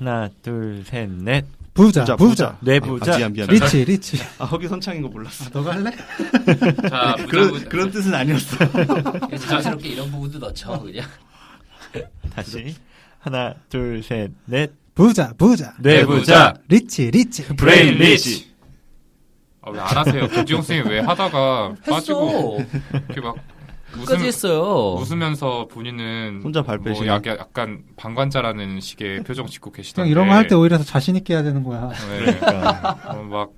하나, 둘, 셋, 넷. 부자. 뇌부자. 미안. 리치. 허기선창인 거 몰랐어. 너가 할래? 자, 그런 뜻은 아니었어. 자연스럽게 이런 부분도 넣죠, 그냥. 다시. 하나, 둘, 셋, 넷. 부자. 뇌부자. 리치. 브레인 리치. 왜 안 하세요? 김지용 쌤이 왜 하다가 빠지고 이렇게 막 끝까지 했어요. 웃으면서 본인은 혼자 발 빼시네. 약간 방관자라는 식의 표정 짓고 계시던데. 그냥 이런 거 할 때 오히려 더 자신 있게 해야 되는 거야. 네. 막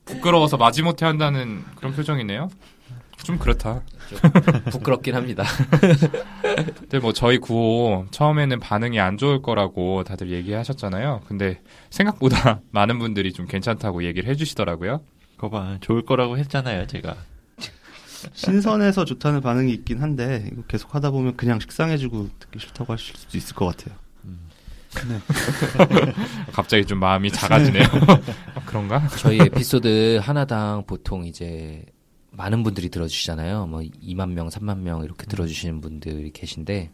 부끄러워서 마지못해 한다는 그런 표정이네요. 좀 그렇다. 좀 부끄럽긴 합니다. 근데 뭐 저희 구호 처음에는 반응이 안 좋을 거라고 다들 얘기하셨잖아요. 근데 생각보다 많은 분들이 좀 괜찮다고 얘기를 해주시더라고요. 그거 봐, 좋을 거라고 했잖아요, 제가. 신선해서 좋다는 반응이 있긴 한데 이거 계속 하다 보면 그냥 식상해지고 듣기 싫다고 하실 수도 있을 것 같아요. 네. 갑자기 좀 마음이 작아지네요. 그런가? 저희 에피소드 하나당 보통 이제 많은 분들이 들어주시잖아요. 뭐 2만 명, 3만 명 이렇게 들어주시는 분들이 계신데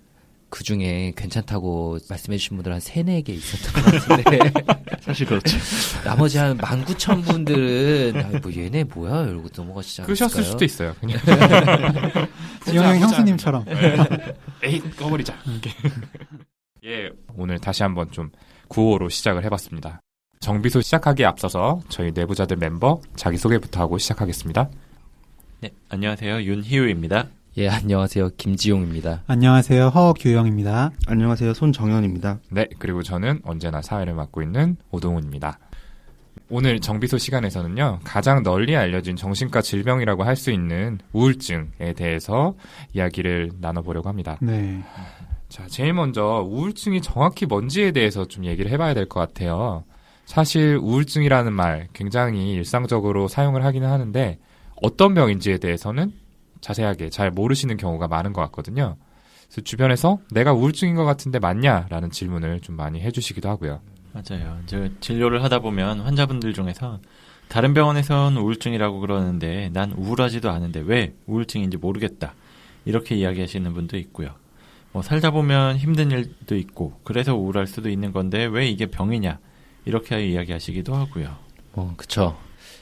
그 중에 괜찮다고 말씀해주신 분들 한 3-4개 있었던 것 같은데 사실 그렇죠. 나머지 한 19,000분들은 뭐 얘네 뭐야 이러고 넘어가시지 않았을까요? 끄셨을 수도 있어요. 그냥 지영형 형수님처럼. 에이 꺼버리자. 예, 오늘 다시 한번 좀 구호로 시작을 해봤습니다. 정비소 시작하기에 앞서서 저희 내부자들 멤버 자기소개부터 하고 시작하겠습니다. 네, 안녕하세요. 윤희우입니다. 예, 안녕하세요. 김지용입니다. 안녕하세요. 허규영입니다. 안녕하세요. 손정현입니다. 네, 그리고 저는 언제나 사회를 맡고 있는 오동훈입니다. 오늘 정비소 시간에서는요, 가장 널리 알려진 정신과 질병이라고 할 수 있는 우울증에 대해서 이야기를 나눠보려고 합니다. 네. 자, 제일 먼저 우울증이 정확히 뭔지에 대해서 좀 얘기를 해봐야 될 것 같아요. 사실 우울증이라는 말 굉장히 일상적으로 사용을 하기는 하는데 어떤 병인지에 대해서는 자세하게 잘 모르시는 경우가 많은 것 같거든요. 그래서 주변에서 내가 우울증인 것 같은데 맞냐? 라는 질문을 좀 많이 해주시기도 하고요. 맞아요. 저 진료를 하다 보면 환자분들 중에서 다른 병원에선 우울증이라고 그러는데 난 우울하지도 않은데 왜 우울증인지 모르겠다. 이렇게 이야기하시는 분도 있고요. 뭐 살다 보면 힘든 일도 있고 그래서 우울할 수도 있는 건데 왜 이게 병이냐? 이렇게 이야기하시기도 하고요. 그쵸.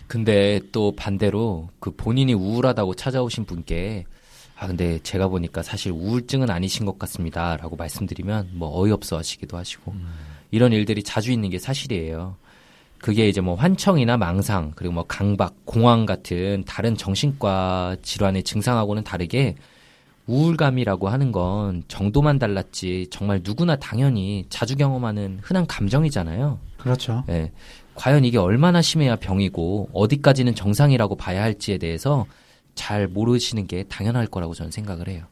근데 또 반대로 그 본인이 우울하다고 찾아오신 분께 근데 제가 보니까 사실 우울증은 아니신 것 같습니다 라고 말씀드리면 뭐 어이없어 하시기도 하시고 이런 일들이 자주 있는 게 사실이에요. 그게 이제 뭐 환청이나 망상 그리고 뭐 강박, 공황 같은 다른 정신과 질환의 증상하고는 다르게 우울감이라고 하는 건 정도만 달랐지 정말 누구나 당연히 자주 경험하는 흔한 감정이잖아요. 그렇죠. 네. 과연 이게 얼마나 심해야 병이고 어디까지는 정상이라고 봐야 할지에 대해서 잘 모르시는 게 당연할 거라고 저는 생각을 해요.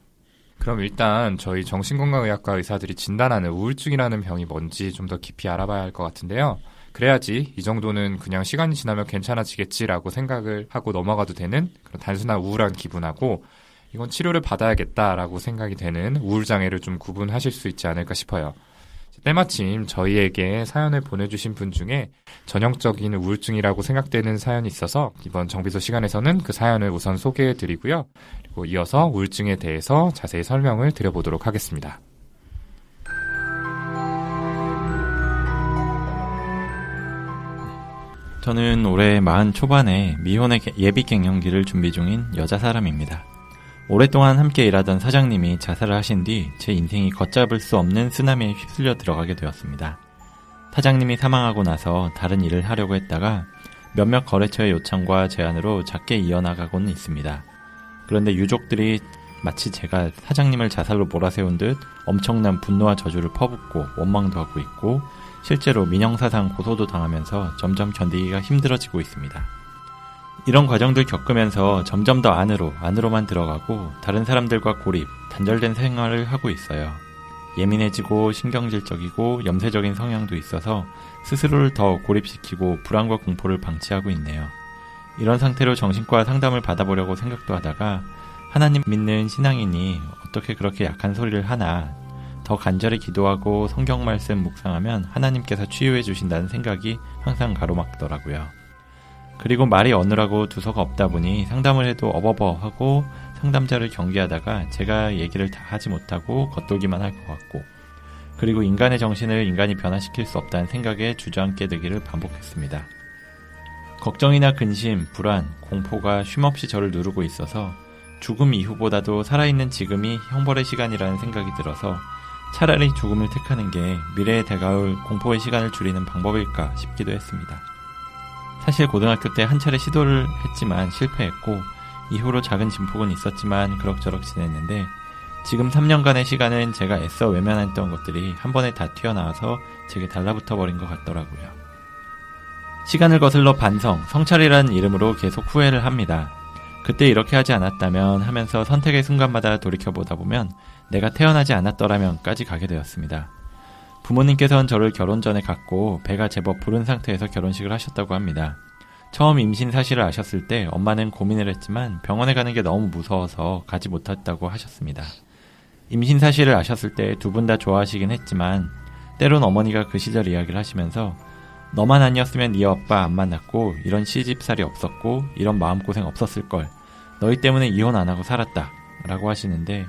그럼 일단 저희 정신건강의학과 의사들이 진단하는 우울증이라는 병이 뭔지 좀 더 깊이 알아봐야 할 것 같은데요. 그래야지 이 정도는 그냥 시간이 지나면 괜찮아지겠지라고 생각을 하고 넘어가도 되는 그런 단순한 우울한 기분하고 이건 치료를 받아야겠다라고 생각이 되는 우울장애를 좀 구분하실 수 있지 않을까 싶어요. 때마침 저희에게 사연을 보내주신 분 중에 전형적인 우울증이라고 생각되는 사연이 있어서 이번 정비소 시간에서는 그 사연을 우선 소개해드리고요. 그리고 이어서 우울증에 대해서 자세히 설명을 드려보도록 하겠습니다. 저는 올해 40 초반에 미혼의 예비 갱년기를 준비 중인 여자 사람입니다. 오랫동안 함께 일하던 사장님이 자살을 하신 뒤 제 인생이 걷잡을 수 없는 쓰나미에 휩쓸려 들어가게 되었습니다. 사장님이 사망하고 나서 다른 일을 하려고 했다가 몇몇 거래처의 요청과 제안으로 작게 이어나가고는 있습니다. 그런데 유족들이 마치 제가 사장님을 자살로 몰아세운 듯 엄청난 분노와 저주를 퍼붓고 원망도 하고 있고 실제로 민형사상 고소도 당하면서 점점 견디기가 힘들어지고 있습니다. 이런 과정들 겪으면서 점점 더 안으로만 들어가고 다른 사람들과 고립, 단절된 생활을 하고 있어요. 예민해지고 신경질적이고 염세적인 성향도 있어서 스스로를 더 고립시키고 불안과 공포를 방치하고 있네요. 이런 상태로 정신과 상담을 받아보려고 생각도 하다가 하나님 믿는 신앙인이 어떻게 그렇게 약한 소리를 하나, 더 간절히 기도하고 성경 말씀 묵상하면 하나님께서 치유해 주신다는 생각이 항상 가로막더라고요. 그리고 말이 어눌하고 두서가 없다 보니 상담을 해도 어버버하고 상담자를 경계하다가 제가 얘기를 다 하지 못하고 겉돌기만 할 것 같고 그리고 인간의 정신을 인간이 변화시킬 수 없다는 생각에 주저앉게 되기를 반복했습니다. 걱정이나 근심, 불안, 공포가 쉼없이 저를 누르고 있어서 죽음 이후보다도 살아있는 지금이 형벌의 시간이라는 생각이 들어서 차라리 죽음을 택하는 게 미래에 다가올 공포의 시간을 줄이는 방법일까 싶기도 했습니다. 사실 고등학교 때 한 차례 시도를 했지만 실패했고 이후로 작은 진폭은 있었지만 그럭저럭 지냈는데 지금 3년간의 시간은 제가 애써 외면했던 것들이 한 번에 다 튀어나와서 제게 달라붙어 버린 것 같더라고요. 시간을 거슬러 반성, 성찰이라는 이름으로 계속 후회를 합니다. 그때 이렇게 하지 않았다면 하면서 선택의 순간마다 돌이켜보다 보면 내가 태어나지 않았더라면까지 가게 되었습니다. 부모님께서는 저를 결혼 전에 갖고 배가 제법 부른 상태에서 결혼식을 하셨다고 합니다. 처음 임신 사실을 아셨을 때 엄마는 고민을 했지만 병원에 가는 게 너무 무서워서 가지 못했다고 하셨습니다. 임신 사실을 아셨을 때 두 분 다 좋아하시긴 했지만 때론 어머니가 그 시절 이야기를 하시면서 너만 아니었으면 네 아빠 안 만났고 이런 시집살이 없었고 이런 마음고생 없었을걸. 너희 때문에 이혼 안 하고 살았다 라고 하시는데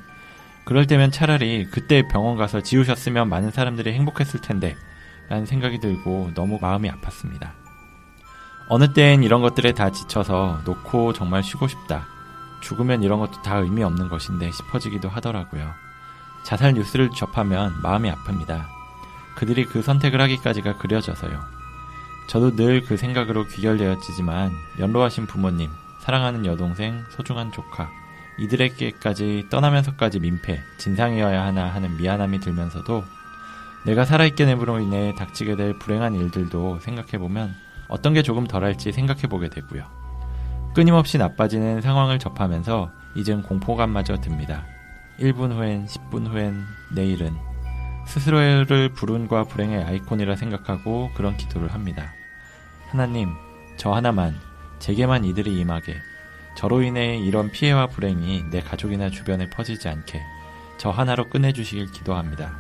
그럴 때면 차라리 그때 병원 가서 지우셨으면 많은 사람들이 행복했을 텐데 라는 생각이 들고 너무 마음이 아팠습니다. 어느 때엔 이런 것들에 다 지쳐서 놓고 정말 쉬고 싶다. 죽으면 이런 것도 다 의미 없는 것인데 싶어지기도 하더라고요. 자살 뉴스를 접하면 마음이 아픕니다. 그들이 그 선택을 하기까지가 그려져서요. 저도 늘 그 생각으로 귀결되어지지만 연로하신 부모님, 사랑하는 여동생, 소중한 조카 이들에게까지 떠나면서까지 민폐, 진상이어야 하나 하는 미안함이 들면서도 내가 살아있게 됨으로 인해 닥치게 될 불행한 일들도 생각해보면 어떤 게 조금 덜할지 생각해보게 되고요. 끊임없이 나빠지는 상황을 접하면서 이젠 공포감마저 듭니다. 1분 후엔, 10분 후엔, 내일은 스스로를 불운과 불행의 아이콘이라 생각하고 그런 기도를 합니다. 하나님, 저 하나만, 제게만 이들이 임하게, 저로 인해 이런 피해와 불행이 내 가족이나 주변에 퍼지지 않게 저 하나로 끝내주시길 기도합니다.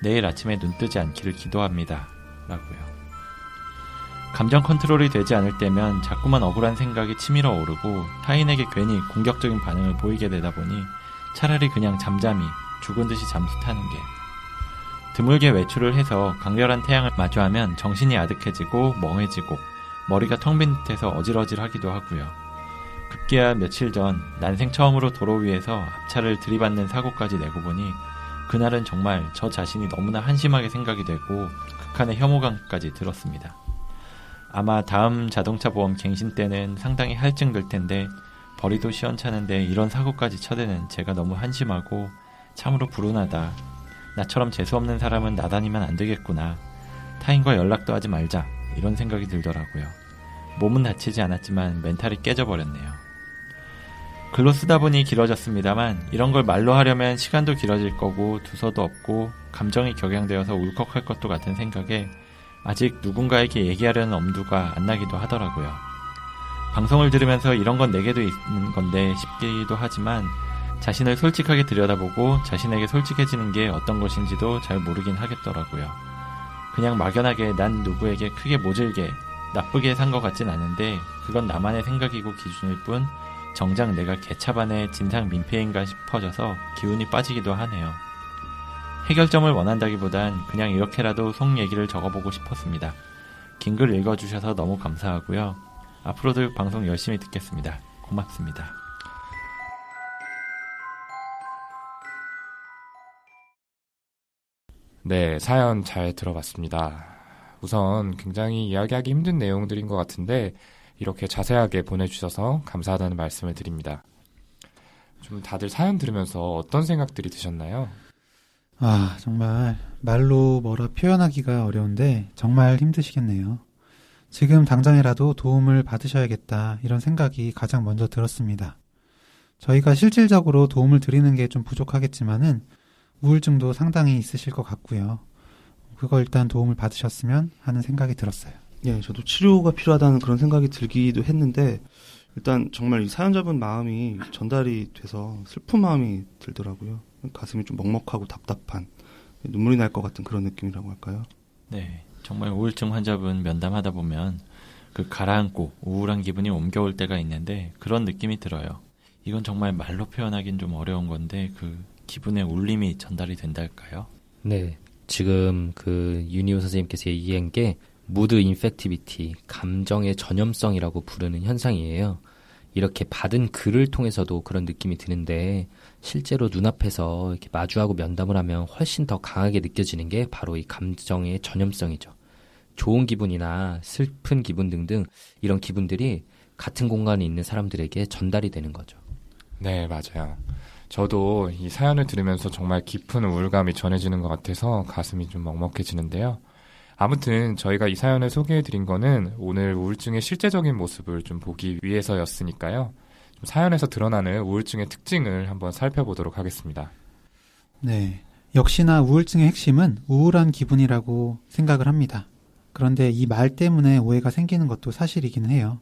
내일 아침에 눈 뜨지 않기를 기도합니다. 라고요. 감정 컨트롤이 되지 않을 때면 자꾸만 억울한 생각이 치밀어 오르고 타인에게 괜히 공격적인 반응을 보이게 되다 보니 차라리 그냥 잠잠히 죽은 듯이 잠수 타는 게 드물게 외출을 해서 강렬한 태양을 마주하면 정신이 아득해지고 멍해지고 머리가 텅 빈 듯해서 어질어질하기도 하고요. 급기야 며칠 전 난생 처음으로 도로 위에서 앞차를 들이받는 사고까지 내고 보니 그날은 정말 저 자신이 너무나 한심하게 생각이 되고 극한의 혐오감까지 들었습니다. 아마 다음 자동차 보험 갱신 때는 상당히 할증 들 텐데 벌이도 시원찮은데 이런 사고까지 쳐대는 제가 너무 한심하고 참으로 불운하다. 나처럼 재수없는 사람은 나다니면 안 되겠구나. 타인과 연락도 하지 말자. 이런 생각이 들더라고요. 몸은 다치지 않았지만 멘탈이 깨져버렸네요. 글로 쓰다 보니 길어졌습니다만 이런 걸 말로 하려면 시간도 길어질 거고 두서도 없고 감정이 격양되어서 울컥할 것도 같은 생각에 아직 누군가에게 얘기하려는 엄두가 안 나기도 하더라고요. 방송을 들으면서 이런 건 내게도 있는 건데 싶기도 하지만 자신을 솔직하게 들여다보고 자신에게 솔직해지는 게 어떤 것인지도 잘 모르긴 하겠더라고요. 그냥 막연하게 난 누구에게 크게 모질게 나쁘게 산 것 같진 않은데 그건 나만의 생각이고 기준일 뿐 정작 내가 개차반의 진상 민폐인가 싶어져서 기운이 빠지기도 하네요. 해결점을 원한다기보단 그냥 이렇게라도 속 얘기를 적어보고 싶었습니다. 긴 글 읽어주셔서 너무 감사하고요. 앞으로도 방송 열심히 듣겠습니다. 고맙습니다. 네, 사연 잘 들어봤습니다. 우선 굉장히 이야기하기 힘든 내용들인 것 같은데 이렇게 자세하게 보내주셔서 감사하다는 말씀을 드립니다. 좀 다들 사연 들으면서 어떤 생각들이 드셨나요? 아, 정말 말로 뭐라 표현하기가 어려운데 정말 힘드시겠네요. 지금 당장이라도 도움을 받으셔야겠다 이런 생각이 가장 먼저 들었습니다. 저희가 실질적으로 도움을 드리는 게 좀 부족하겠지만은 우울증도 상당히 있으실 것 같고요. 그거 일단 도움을 받으셨으면 하는 생각이 들었어요. 예, 저도 치료가 필요하다는 그런 생각이 들기도 했는데 일단 정말 이 사연자분 마음이 전달이 돼서 슬픈 마음이 들더라고요. 가슴이 좀 먹먹하고 답답한 눈물이 날 것 같은 그런 느낌이라고 할까요? 네, 정말 우울증 환자분 면담하다 보면 그 가라앉고 우울한 기분이 옮겨올 때가 있는데 그런 느낌이 들어요. 이건 정말 말로 표현하기는 좀 어려운 건데 그 기분의 울림이 전달이 된달까요? 네. 지금 그 윤희호 선생님께서 얘기한 게 무드 인펙티비티, 감정의 전염성이라고 부르는 현상이에요. 이렇게 받은 글을 통해서도 그런 느낌이 드는데 실제로 눈앞에서 이렇게 마주하고 면담을 하면 훨씬 더 강하게 느껴지는 게 바로 이 감정의 전염성이죠. 좋은 기분이나 슬픈 기분 등등 이런 기분들이 같은 공간에 있는 사람들에게 전달이 되는 거죠. 네, 맞아요. 저도 이 사연을 들으면서 정말 깊은 우울감이 전해지는 것 같아서 가슴이 좀 먹먹해지는데요. 아무튼 저희가 이 사연을 소개해드린 거는 오늘 우울증의 실제적인 모습을 좀 보기 위해서였으니까요. 좀 사연에서 드러나는 우울증의 특징을 한번 살펴보도록 하겠습니다. 네. 역시나 우울증의 핵심은 우울한 기분이라고 생각을 합니다. 그런데 이 말 때문에 오해가 생기는 것도 사실이긴 해요.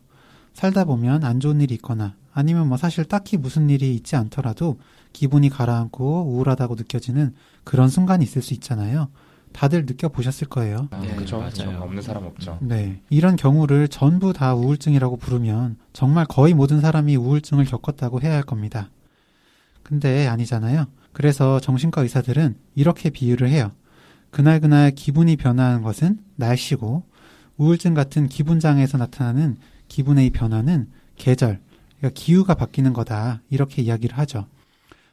살다 보면 안 좋은 일이 있거나 아니면 뭐 사실 딱히 무슨 일이 있지 않더라도 기분이 가라앉고 우울하다고 느껴지는 그런 순간이 있을 수 있잖아요. 다들 느껴보셨을 거예요. 아, 네, 그렇죠. 맞아요. 없는 사람 없죠. 네. 이런 경우를 전부 다 우울증이라고 부르면 정말 거의 모든 사람이 우울증을 겪었다고 해야 할 겁니다. 근데 아니잖아요. 그래서 정신과 의사들은 이렇게 비유를 해요. 그날그날 기분이 변화하는 것은 날씨고 우울증 같은 기분장애에서 나타나는 기분의 이 변화는 계절, 그러니까 기후가 바뀌는 거다. 이렇게 이야기를 하죠.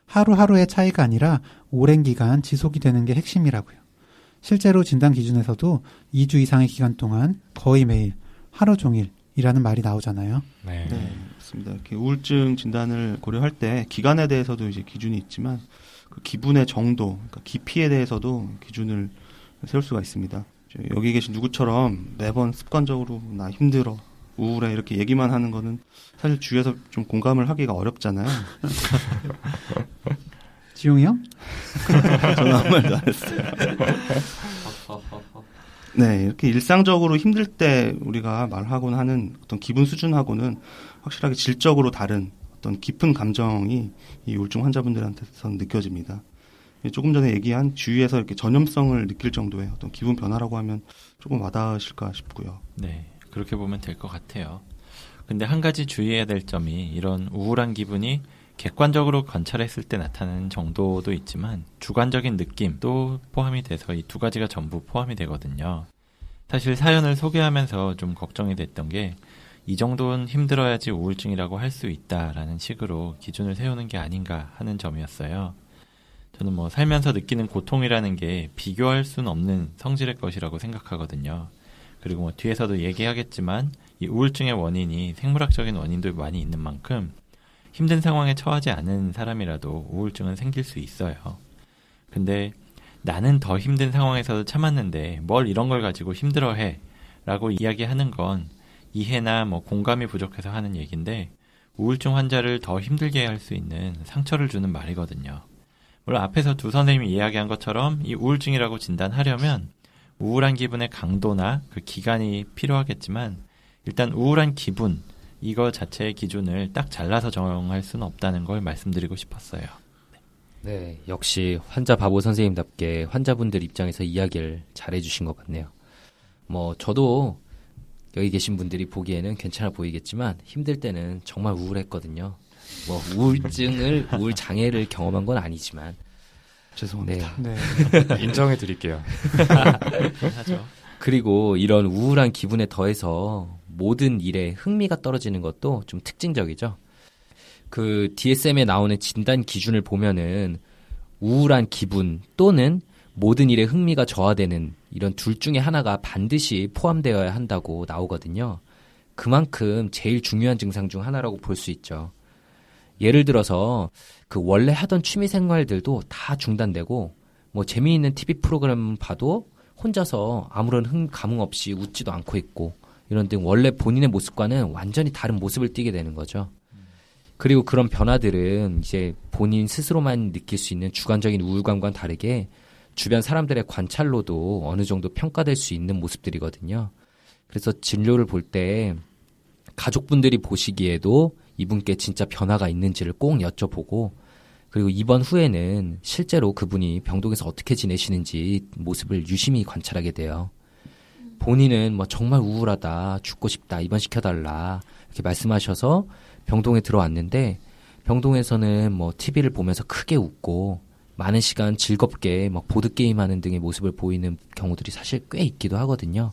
하루하루의 차이가 아니라 오랜 기간 지속이 되는 게 핵심이라고요. 실제로 진단 기준에서도 2주 이상의 기간 동안 거의 매일 하루 종일이라는 말이 나오잖아요. 네. 네, 맞습니다. 이렇게 우울증 진단을 고려할 때 기간에 대해서도 이제 기준이 있지만 그 기분의 정도, 그러니까 깊이에 대해서도 기준을 세울 수가 있습니다. 여기 계신 누구처럼 매번 습관적으로 나 힘들어, 우울해 이렇게 얘기만 하는 거는 사실 주위에서 좀 공감을 하기가 어렵잖아요. 지용이 형? 저는 아무 말도 안 했어요. 네, 이렇게 일상적으로 힘들 때 우리가 말하곤 하는 어떤 기분 수준하고는 확실하게 질적으로 다른 어떤 깊은 감정이 이 우울증 환자분들한테선 느껴집니다. 조금 전에 얘기한 주위에서 이렇게 전염성을 느낄 정도의 어떤 기분 변화라고 하면 조금 와닿으실까 싶고요. 네, 그렇게 보면 될 것 같아요. 근데 한 가지 주의해야 될 점이 이런 우울한 기분이 객관적으로 관찰했을 때 나타나는 정도도 있지만 주관적인 느낌도 포함이 돼서 이 두 가지가 전부 포함이 되거든요. 사실 사연을 소개하면서 좀 걱정이 됐던 게 이 정도는 힘들어야지 우울증이라고 할 수 있다라는 식으로 기준을 세우는 게 아닌가 하는 점이었어요. 저는 뭐 살면서 느끼는 고통이라는 게 비교할 수는 없는 성질의 것이라고 생각하거든요. 그리고 뭐 뒤에서도 얘기하겠지만 이 우울증의 원인이 생물학적인 원인도 많이 있는 만큼 힘든 상황에 처하지 않은 사람이라도 우울증은 생길 수 있어요. 근데 나는 더 힘든 상황에서도 참았는데 뭘 이런 걸 가지고 힘들어해 라고 이야기하는 건 이해나 뭐 공감이 부족해서 하는 얘기인데 우울증 환자를 더 힘들게 할 수 있는 상처를 주는 말이거든요. 물론 앞에서 두 선생님이 이야기한 것처럼 이 우울증이라고 진단하려면 우울한 기분의 강도나 그 기간이 필요하겠지만 일단 우울한 기분 이거 자체의 기준을 딱 잘라서 정할 수는 없다는 걸 말씀드리고 싶었어요. 네, 역시 환자 바보 선생님답게 환자분들 입장에서 이야기를 잘해주신 것 같네요. 뭐 저도 여기 계신 분들이 보기에는 괜찮아 보이겠지만 힘들 때는 정말 우울했거든요. 뭐 우울 장애를 경험한 건 아니지만 죄송합니다. 네. 인정해 드릴게요. 하죠. 그리고 이런 우울한 기분에 더해서 모든 일에 흥미가 떨어지는 것도 좀 특징적이죠. 그 DSM에 나오는 진단 기준을 보면은 우울한 기분 또는 모든 일에 흥미가 저하되는 이런 둘 중에 하나가 반드시 포함되어야 한다고 나오거든요. 그만큼 제일 중요한 증상 중 하나라고 볼 수 있죠. 예를 들어서 그 원래 하던 취미 생활들도 다 중단되고 뭐 재미있는 TV 프로그램 봐도 혼자서 아무런 감흥 없이 웃지도 않고 있고 이런 등 원래 본인의 모습과는 완전히 다른 모습을 띠게 되는 거죠. 그리고 그런 변화들은 이제 본인 스스로만 느낄 수 있는 주관적인 우울감과는 다르게 주변 사람들의 관찰로도 어느 정도 평가될 수 있는 모습들이거든요. 그래서 진료를 볼 때 가족분들이 보시기에도 이분께 진짜 변화가 있는지를 꼭 여쭤보고 그리고 입원 후에는 실제로 그분이 병동에서 어떻게 지내시는지 모습을 유심히 관찰하게 돼요. 본인은 뭐 정말 우울하다, 죽고 싶다, 입원시켜달라 이렇게 말씀하셔서 병동에 들어왔는데 병동에서는 뭐 TV를 보면서 크게 웃고 많은 시간 즐겁게 막 보드게임하는 등의 모습을 보이는 경우들이 사실 꽤 있기도 하거든요.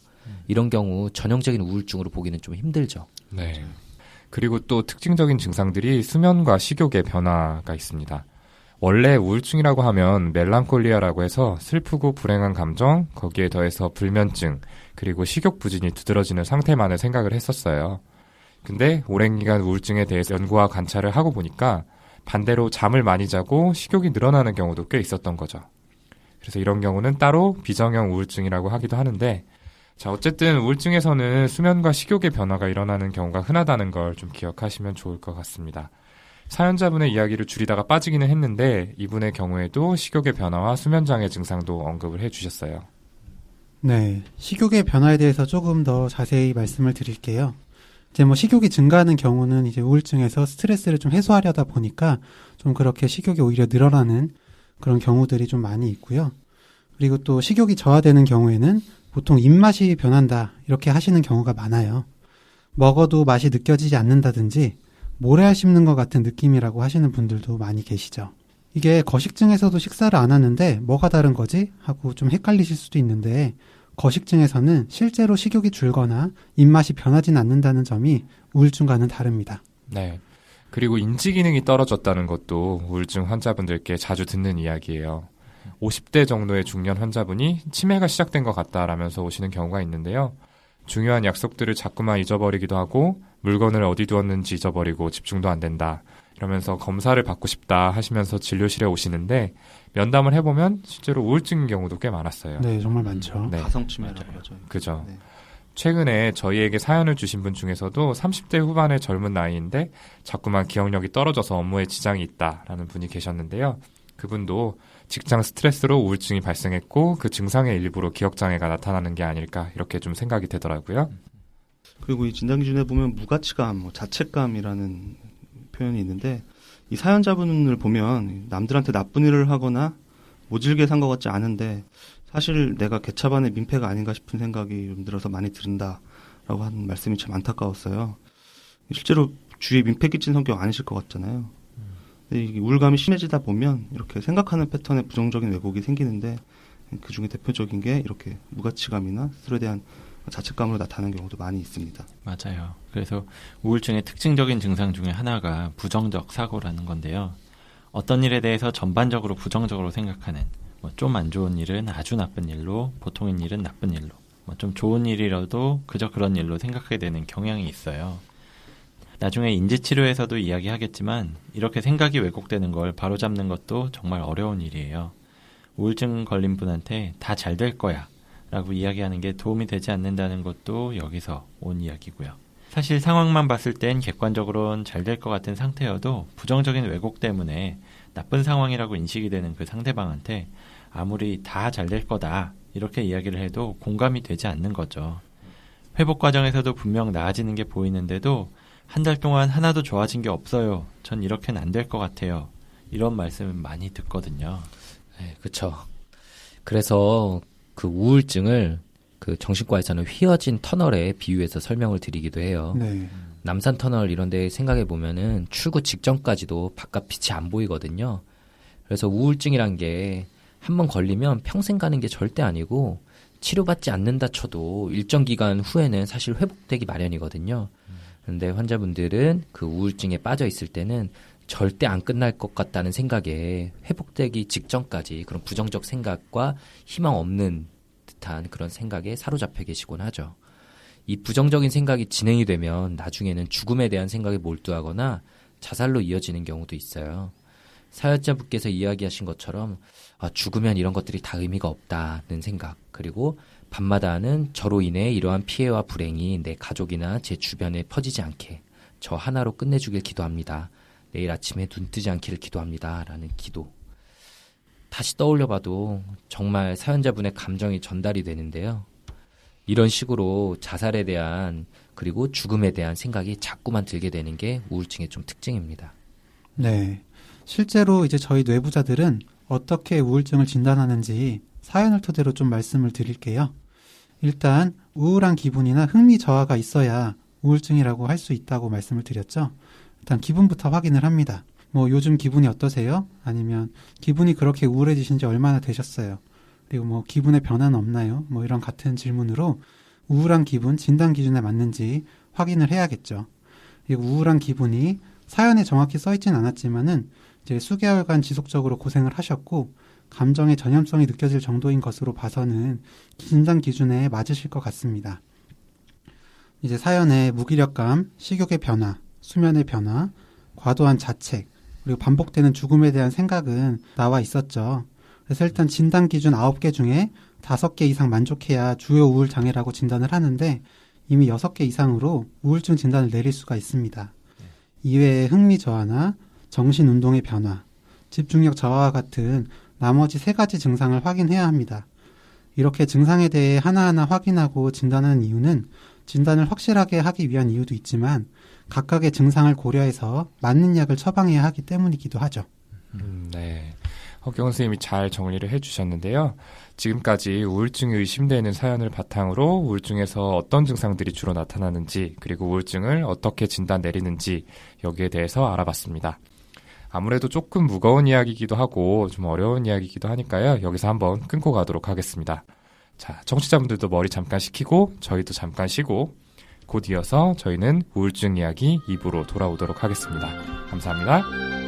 이런 경우 전형적인 우울증으로 보기는 좀 힘들죠. 네. 그리고 또 특징적인 증상들이 수면과 식욕의 변화가 있습니다. 원래 우울증이라고 하면 멜랑콜리아라고 해서 슬프고 불행한 감정, 거기에 더해서 불면증, 그리고 식욕 부진이 두드러지는 상태만을 생각을 했었어요. 근데 오랜 기간 우울증에 대해서 연구와 관찰을 하고 보니까 반대로 잠을 많이 자고 식욕이 늘어나는 경우도 꽤 있었던 거죠. 그래서 이런 경우는 따로 비정형 우울증이라고 하기도 하는데, 자, 어쨌든 우울증에서는 수면과 식욕의 변화가 일어나는 경우가 흔하다는 걸 좀 기억하시면 좋을 것 같습니다. 사연자분의 이야기를 줄이다가 빠지기는 했는데 이분의 경우에도 식욕의 변화와 수면장애 증상도 언급을 해주셨어요. 네, 식욕의 변화에 대해서 조금 더 자세히 말씀을 드릴게요. 이제 뭐 식욕이 증가하는 경우는 이제 우울증에서 스트레스를 좀 해소하려다 보니까 좀 그렇게 식욕이 오히려 늘어나는 그런 경우들이 좀 많이 있고요. 그리고 또 식욕이 저하되는 경우에는 보통 입맛이 변한다 이렇게 하시는 경우가 많아요. 먹어도 맛이 느껴지지 않는다든지 모래알 씹는 것 같은 느낌이라고 하시는 분들도 많이 계시죠. 이게 거식증에서도 식사를 안 하는데 뭐가 다른 거지? 하고 좀 헷갈리실 수도 있는데 거식증에서는 실제로 식욕이 줄거나 입맛이 변하진 않는다는 점이 우울증과는 다릅니다. 네. 그리고 인지 기능이 떨어졌다는 것도 우울증 환자분들께 자주 듣는 이야기예요. 50대 정도의 중년 환자분이 치매가 시작된 것 같다라면서 오시는 경우가 있는데요. 중요한 약속들을 자꾸만 잊어버리기도 하고 물건을 어디 두었는지 잊어버리고 집중도 안 된다. 이러면서 검사를 받고 싶다 하시면서 진료실에 오시는데 면담을 해보면 실제로 우울증인 경우도 꽤 많았어요. 네, 정말 많죠. 네. 가성치매라고 하죠. 그죠. 네. 최근에 저희에게 사연을 주신 분 중에서도 30대 후반의 젊은 나이인데 자꾸만 기억력이 떨어져서 업무에 지장이 있다라는 분이 계셨는데요. 그분도 직장 스트레스로 우울증이 발생했고 그 증상의 일부로 기억장애가 나타나는 게 아닐까 이렇게 좀 생각이 되더라고요. 그리고 이 진단 기준에 보면 무가치감, 자책감이라는 표현이 있는데 이 사연자분을 보면 남들한테 나쁜 일을 하거나 모질게 산 것 같지 않은데 사실 내가 개차반의 민폐가 아닌가 싶은 생각이 좀 들어서 많이 든다라고 하는 말씀이 참 안타까웠어요. 실제로 주위에 민폐 끼친 성격 아니실 것 같잖아요. 근데 이게 우울감이 심해지다 보면 이렇게 생각하는 패턴에 부정적인 왜곡이 생기는데 그 중에 대표적인 게 이렇게 무가치감이나 스스로에 대한 자책감으로 나타나는 경우도 많이 있습니다. 맞아요. 그래서 우울증의 특징적인 증상 중에 하나가 부정적 사고라는 건데요. 어떤 일에 대해서 전반적으로 부정적으로 생각하는, 좀 안 좋은 일은 아주 나쁜 일로, 보통인 일은 나쁜 일로, 좀 좋은 일이라도 그저 그런 일로 생각하게 되는 경향이 있어요. 나중에 인지치료에서도 이야기하겠지만 이렇게 생각이 왜곡되는 걸 바로잡는 것도 정말 어려운 일이에요. 우울증 걸린 분한테 다 잘 될 거야 라고 이야기하는 게 도움이 되지 않는다는 것도 여기서 온 이야기고요. 사실 상황만 봤을 땐 객관적으로는 잘 될 것 같은 상태여도 부정적인 왜곡 때문에 나쁜 상황이라고 인식이 되는 그 상대방한테 아무리 다 잘 될 거다 이렇게 이야기를 해도 공감이 되지 않는 거죠. 회복 과정에서도 분명 나아지는 게 보이는데도 한 달 동안 하나도 좋아진 게 없어요. 전 이렇게는 안 될 것 같아요. 이런 말씀을 많이 듣거든요. 네, 그렇죠. 그래서 그 우울증을 그 정신과에서는 휘어진 터널에 비유해서 설명을 드리기도 해요. 네. 남산 터널 이런 데 생각해 보면은 출구 직전까지도 바깥 빛이 안 보이거든요. 그래서 우울증이란 게 한번 걸리면 평생 가는 게 절대 아니고 치료받지 않는다 쳐도 일정 기간 후에는 사실 회복되기 마련이거든요. 그런데 환자분들은 그 우울증에 빠져 있을 때는 절대 안 끝날 것 같다는 생각에 회복되기 직전까지 그런 부정적 생각과 희망 없는 듯한 그런 생각에 사로잡혀 계시곤 하죠. 이 부정적인 생각이 진행이 되면 나중에는 죽음에 대한 생각에 몰두하거나 자살로 이어지는 경우도 있어요. 사연자분께서 이야기하신 것처럼 죽으면 이런 것들이 다 의미가 없다는 생각, 그리고 밤마다는 저로 인해 이러한 피해와 불행이 내 가족이나 제 주변에 퍼지지 않게 저 하나로 끝내주길 기도합니다. 내일 아침에 눈 뜨지 않기를 기도합니다. 라는 기도. 다시 떠올려봐도 정말 사연자분의 감정이 전달이 되는데요. 이런 식으로 자살에 대한 그리고 죽음에 대한 생각이 자꾸만 들게 되는 게 우울증의 좀 특징입니다. 네. 실제로 이제 저희 뇌부자들은 어떻게 우울증을 진단하는지 사연을 토대로 좀 말씀을 드릴게요. 일단 우울한 기분이나 흥미 저하가 있어야 우울증이라고 할 수 있다고 말씀을 드렸죠. 일단 기분부터 확인을 합니다. 뭐 요즘 기분이 어떠세요? 아니면 기분이 그렇게 우울해지신 지 얼마나 되셨어요? 그리고 뭐 기분의 변화는 없나요? 뭐 이런 같은 질문으로 우울한 기분 진단 기준에 맞는지 확인을 해야겠죠. 그리고 우울한 기분이 사연에 정확히 써있진 않았지만은 이제 수개월간 지속적으로 고생을 하셨고 감정의 전염성이 느껴질 정도인 것으로 봐서는 진단 기준에 맞으실 것 같습니다. 이제 사연에 무기력감, 식욕의 변화, 수면의 변화, 과도한 자책, 그리고 반복되는 죽음에 대한 생각은 나와 있었죠. 그래서 일단 진단 기준 9개 중에 5개 이상 만족해야 주요 우울 장애라고 진단을 하는데 이미 6개 이상으로 우울증 진단을 내릴 수가 있습니다. 이외에 흥미 저하나 정신 운동의 변화, 집중력 저하와 같은 나머지 3가지 증상을 확인해야 합니다. 이렇게 증상에 대해 하나하나 확인하고 진단하는 이유는 진단을 확실하게 하기 위한 이유도 있지만 각각의 증상을 고려해서 맞는 약을 처방해야 하기 때문이기도 하죠. 네. 허경 선생님이 잘 정리를 해주셨는데요. 지금까지 우울증이 의심되는 사연을 바탕으로 우울증에서 어떤 증상들이 주로 나타나는지 그리고 우울증을 어떻게 진단 내리는지 여기에 대해서 알아봤습니다. 아무래도 조금 무거운 이야기이기도 하고 좀 어려운 이야기이기도 하니까요. 여기서 한번 끊고 가도록 하겠습니다. 자, 청취자분들도 머리 잠깐 식히고 저희도 잠깐 쉬고 곧 이어서 저희는 우울증 이야기 2부로 돌아오도록 하겠습니다. 감사합니다.